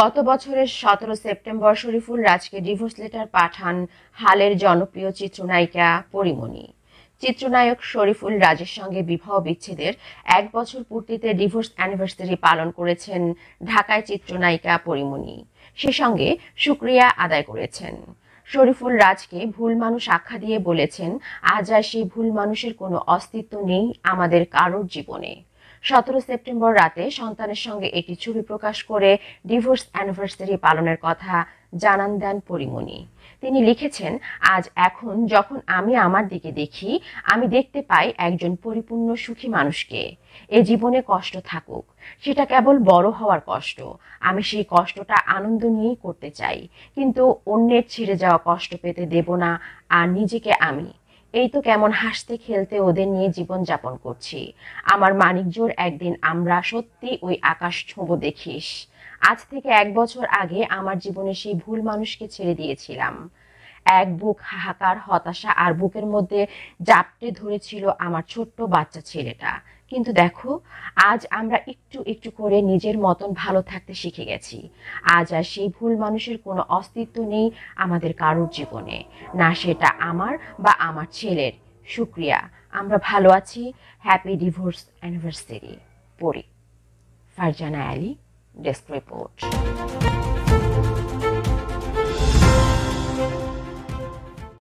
গত বছরের 17 সেপ্টেম্বর শরীফুল রাজকে ডিভোর্স লেটার পাঠান হালের জনপ্রিয় চিত্রনায়িকা পরীমণি। চিত্রনায়ক শরীফুল রাজের সঙ্গে বিবাহ বিচ্ছেদের 1 বছর পূর্তিতে ডিভোর্স অ্যানিভার্সারি পালন করেছেন ঢাকায় চিত্রনায়িকা পরীমণি। সে সঙ্গে শুকরিয়া আদায় করেছেন। শরীফুল রাজকে ভুল মানুষ আখ্যা দিয়ে বলেছেন, আজ আর সেই ভুল মানুষের কোনো অস্তিত্ব নেই আমাদের কারোর জীবনে। 17 সেপ্টেম্বর রাতে সন্তানের সঙ্গে একটি ছবি প্রকাশ করে ডিভোর্স অ্যানিভার্সারি পালনের কথা জানান দেন পরীমণি। তিনি লিখেছেন, আজ এখন যখন আমি আমার দিকে দেখি, আমি দেখতে পাই একজন পরিপূর্ণ সুখী মানুষকে। এ জীবনে কষ্ট থাকুক, সেটা কেবল বড় হওয়ার কষ্ট। আমি সেই কষ্টটা আনন্দ নিয়েই করতে চাই, কিন্তু অন্যের ছেড়ে যাওয়া কষ্ট পেতে দেব না। আর নিজেকে আমি এই তো কেমন হাসতে খেলতে ওদের নিয়ে জীবন যাপন করছি। আমার মানিকজোর একদিন আমরা সত্যি ওই আকাশ ছোঁবো দেখিস। আজ থেকে 1 বছর আগে আমার জীবনে সেই ভুল মানুষকে ছেড়ে দিয়েছিলাম। এক বুক হাহাকার, হতাশা আর বুকের মধ্যে জাপটে ধরেছিল আমার ছোট্ট বাচ্চা ছেলেটা। কিন্তু দেখো, আজ আমরা একটু একটু করে নিজের মতন ভালো থাকতে শিখে গেছি। আজ আর সেই ভুল মানুষের কোনো অস্তিত্ব নেই আমাদের কারোর জীবনে, না সেটা আমার বা আমার ছেলের। শুক্রিয়া, আমরা ভালো আছি। Happy divorce anniversary. পড়ি। Farzana Ali, desk report.